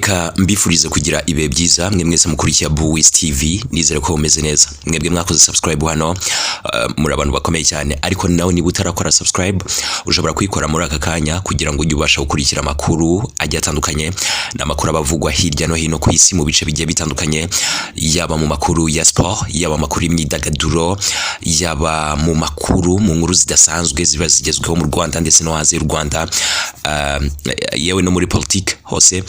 reka mbifurize kugira ibe byiza mwe mwese mukurikiye buri TV nizere ko umeze neza mwebwe mwakoze subscribe hano muri abantu bakomeye cyane ariko nawe niba utarakora subscribe ushobora kuyikora muri aka kanya kugira ngo ujye ubasha gukurikira amakuru ajya atandukanye n'amakuru abavugwa hirya no hino ku isi mu bice bigiye bitandukanye yaba mu makuru ya sport yaba makuru y'imyidagaduro yaba mu makuru mu nkuru zidasanzwe ziba zigezweho mu Rwanda ndetse no hanze y'u Rwanda yewe no muri politique hose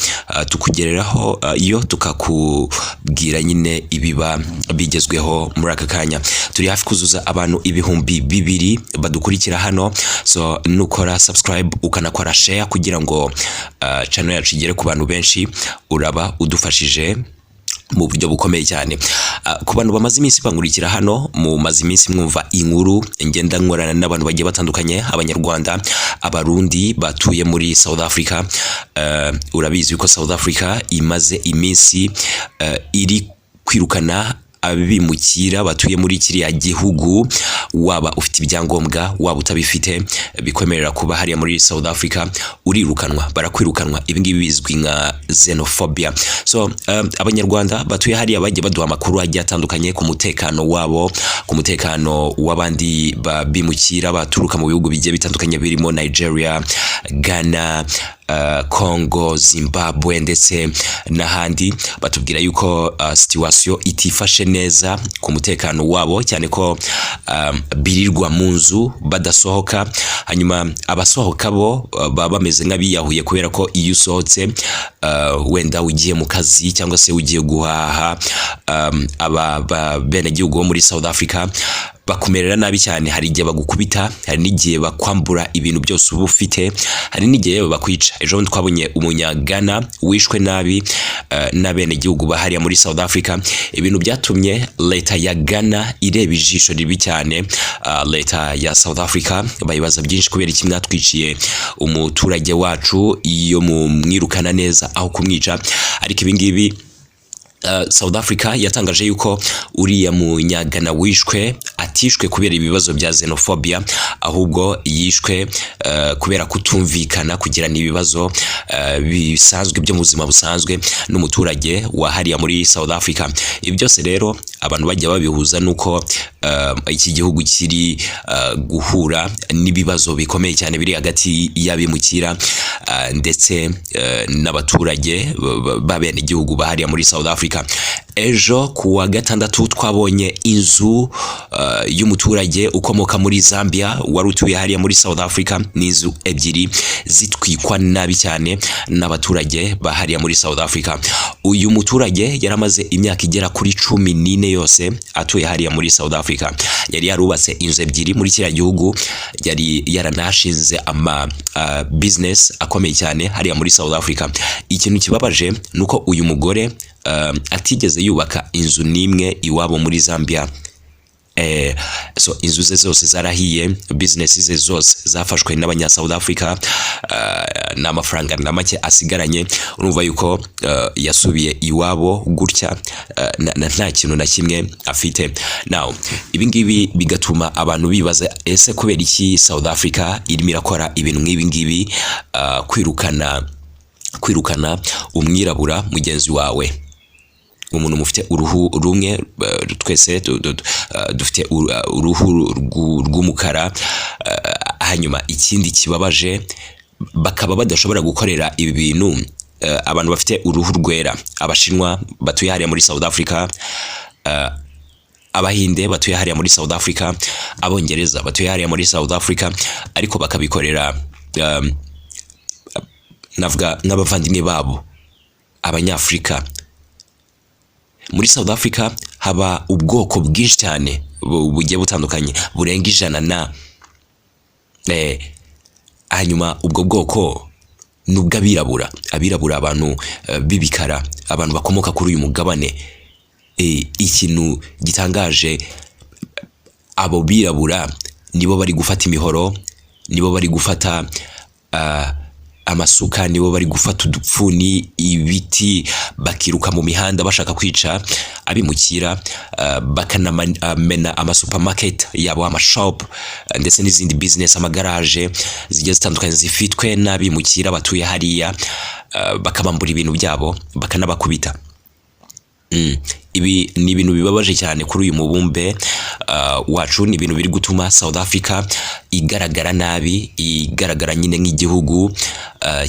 tukugereraho iyo tukakubwira nyine ibiba bigezweho muri aka kanya turi hafi kuzuza abantu ibihumbi 2 badukurikira hano so nukora subscribe ukanakora share kugira ngo channel yacu igere ku bantu benshi uraba udufashije mu buryo bukomeye cyane ku bantu bamaze iminsi bankurikira hano mu mazi iminsi mwumva inkuru ngenda nkorana n'abantu bagiye batandukanye abanyarwanda abarundi batuye muri South Africa urabizi ko South Africa imaze iminsi iri kwirukana abimukira batuye muri kiriya gihugu waba ufite ibyangombwa waba utabifite bikwemerera kuba hariya muri South Africa urirukanwa barakwirukanwa ibingibi bizwi nka xenophobia so abanyarwanda batuye hariya bagiye baduha amakuru agiye atandukanye ku mutekano wabo ku mutekano w'abandi babimukira baturuka mu bihugu bigiye bitandukanye birimo Nigeria, Ghana, Congo, Zimbabwe ndetse n'ahandi batubwira yuko situation itifashe neza ku mutekano wabo cyane ko birirwa mu nzu badasohoka hanyuma abasohoka bo baba bameze nk'abiyahuye kubera ko iyo usohotse wenda ugiye mu kazi cyangwa se ugiye guhaha bene gihugu muri South Africa bakumerera nabi cyane hari igihe bagukubita hari n'igihe bakwambura ibintu byose uba ufite hari n'igihe bakwica ejo twabonye umunyagana wishwe nabi na bene gihugu bahariya muri South Africa ibintu byatumye leta ya Ghana ireba ijisho ribi cyane leta ya South Africa bayibaza byinshi kubera iki mwatwiciye umuturage wacu iyo mwirukana neza aho kumwica ariko ibingibi South Africa yatangaje yuko uriya munyagana wishwe atishwe kubera ibibazo bya xenophobia ahubwo yishwe kubera kutumvikana kugira ibibazo bisanzwe byo mu buzima busanzwe n'umuturage wa hariya muri South Africa ibi byose rero abantu bajya babihuza nuko iki gihugu kiri guhura n'ibibazo bikomeye cyane biri hagati y'abimukira ndetse n'abaturage babene igihugu bahariya muri South Africa ejo kuwa gatandatu twabonye inzu y'umuturage ukomoka muri Zambia wari utuye hariya muri South Africa n'inzu ebyiri zitwikwa nabi cyane n'abaturage bahariya muri South Africa uyu muturage yaramaze imyaka igera kuri 14 yose atuye hariya muri South Africa yari yarubatse inzu ebyiri muri kiriya gihugu yari yaranashinze ama business akomeye cyane hariya muri South Africa ikintu kibabaje nuko uyu mugore atigeze yubaka inzu nimwe iwabo muri Zambia so inzu ze zose zarahiye business ze zose zafashwe n'abanya South Africa n'amafaranga na make asigaranye urumva yuko yasubiye iwabo gutya nta kintu na kimwe afite now ibingibi bigatuma abantu bibaza ese kubera iki South Africa irimo irakora ibintu nk'ibingibi kwirukana umwirabura mugenzi wawe umuntu mufite uruhu rumwe twese dufite uruhu rw'umukara hanyuma ikindi kibabaje bakaba badashobora gukorera ibi bintu abantu bafite uruhu rwera abashinwa batuye hariya muri South Africa abahinde batuye hariya muri South Africa abongereza batuye hariya muri South Africa ariko bakabikorera navuga n'abavandimwe babo abanyafrika muri South Africa haba ubwoko bwinshi cyane bugiye butandukanye burenga 100 hanyuma ubwo bwoko nubwo abirabura abantu bibikara abantu bakomoka kuri uyu mugabane ikintu gitangaje abo birabura nibo bari gufata imihoro nibo bari gufata amasuka, nibo bari gufata udupfuni, ibiti, bakiruka mu mihanda bashaka kwica abimukira, bakanamena amasupermarket yabo, amashop ndetse n'izindi business, amagaraje zigiye zitandukanye zifitwe n'abimukira batuye hariya, bakabambura ibintu byabo bakanabakubita. Ibi ni ibintu bibabaje cyane kuri uyu mubumbe wacu. Ni ibintu biri gutuma South Africa igaragara nabi, igaragara nyine nk'igihugu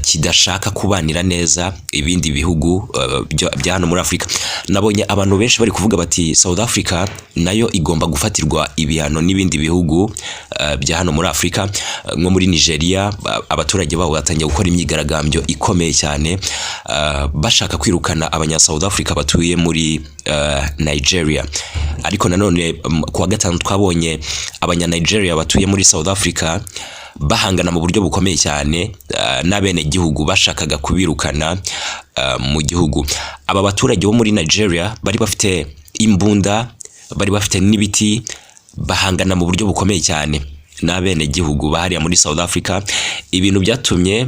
kidashaka kubanira neza ibindi bihugu bya hano muri Afrika. Nabonye abantu benshi bari kuvuga bati South Africa nayo igomba gufatirwa ibihano n'ibindi bihugu bya hano muri Afrika, nko muri Nigeria abaturage babo batangiye gukora imyigaragambyo ikomeye cyane, bashaka kwirukana abanya South Africa batuye muri Nigeria. Ariko nanone kuwa gatanu twabonye abanya Nigeria batuye muri South Africa bahangana mu buryo bukomeye cyane n'abene gihugu bashakaga kubirukana mu gihugu. Aba baturage bo muri Nigeria bari bafite imbunda, bari bafite n'ibiti, bahangana mu buryo bukomeye cyane n'abene gihugu bahariya muri South Africa. Ibintu byatumye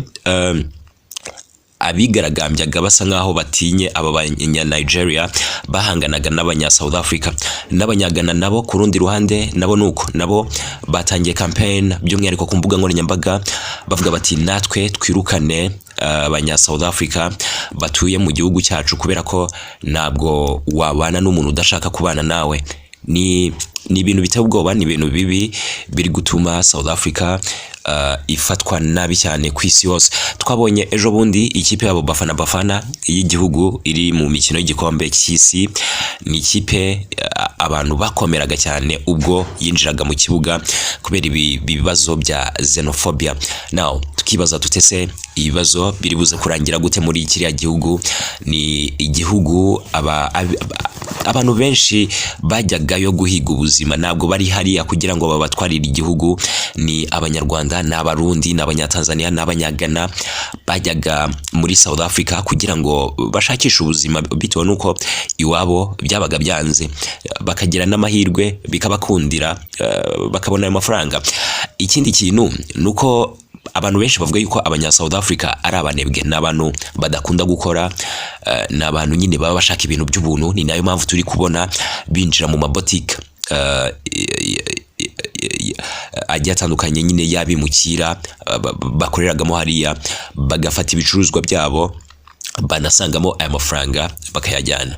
abigaragambyaga basa nkaho batinye aba banya Nigeria bahanganaga n'abanya South Africa. N'abanyagana nabo ku rundi ruhande nabo nuko nabo batangiye campaign by'umwihariko ku mbuga nkoranyambaga bavuga bati natwe twirukane abanya South Africa batuye mu gihugu cyacu, kubera ko ntabwo wabana n'umuntu udashaka kubana nawe. Ni ibintu biteye ubwoba, ni ibintu bibi biri gutuma South Africa ifatwa nabi cyane ku isi yose. Twabonye ejo bundi ikipe yabo Bafana y'igihugu iri mu mikino y'igikombe cy'isi, ni ikipe abantu bakomeraga cyane ubwo yinjiraga mu kibuga kubera ibibazo bya xenophobia. Now tukibaza tutese ibibazo biri buze kurangira gute muri kiriya gihugu? Ni igihugu abantu benshi bajyagayo guhiga ubuzima, ntabwo bari hariya kugira ngo babatwarire igihugu. Ni abanyarwanda, n'abarundi, n'abanyatanzania, n'abanyagana bajyaga muri South Africa kugira ngo bashakishe ubuzima bitewe nuko iwabo byabaga byanze, bakagira n'amahirwe bikabakundira, bakabona ayo mafaranga. Ikindi kintu nuko abantu benshi bavuga yuko abanya South Africa ari abanebwe, n'abantu badakunda gukora, n'abantu nyine baba bashaka ibintu by'ubuntu. Ni nayo mpamvu turi kubona binjira mu mabotike agiye atandukanye nyine y'abimukira bakoreragamo hariya, bagafata ibicuruzwa byabo banasangamo aya mafaranga bakayajyana.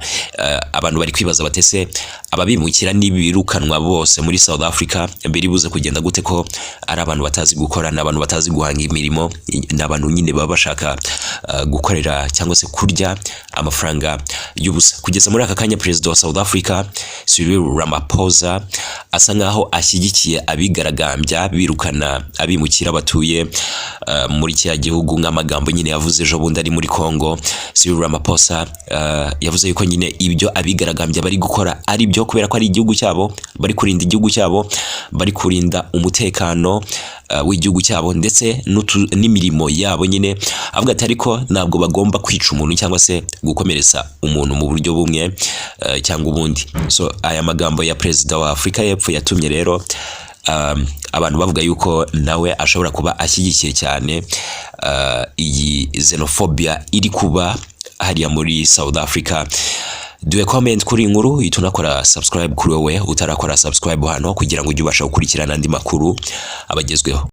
Abantu bari kwibaza batese ababimukira nibirukanwa bose muri South Africa mbere buze kugenda gute ko ari abantu batazi gukora, n'abantu batazi guhanga imirimo, n'abantu nyine baba bashaka gukorera cyangwa se kurya amafaranga y'ubusa. Kugeza muri aka kanya President wa South Africa Cyril Ramaphosa asa nkaho ashyigikiye abigaragambya birukana abimukira batuye muri cya gihugu, nk'amagambo nyine yavuze ejo bundi ari muri Congo. Cyril Ramaphosa yavuze yuko nyine ibyo abigaragambya bari gukora ari byo, kubera ko ari igihugu cyabo, bari kurinda igihugu cyabo, bari kurinda umutekano w'igihugu cyabo ndetse n'imirimo yabo nyine. Avuga ati ariko ntabwo bagomba kwica umuntu cyangwa se gukomeretsa umuntu mu buryo bumwe cyangwa ubundi. So aya magambo ya Perezida wa Afurika y'Epfo yatumye rero abantu bavuga yuko nawe ashobora kuba ashyigikiye cyane iyi xenophobia iri kuba hariya muri South Africa. Duhe comment kuri inkuru, itunakora subscribe kuri wowe utarakora subscribe hano kugira ngo ujye ubasha gukurikirana andi makuru abagezweho.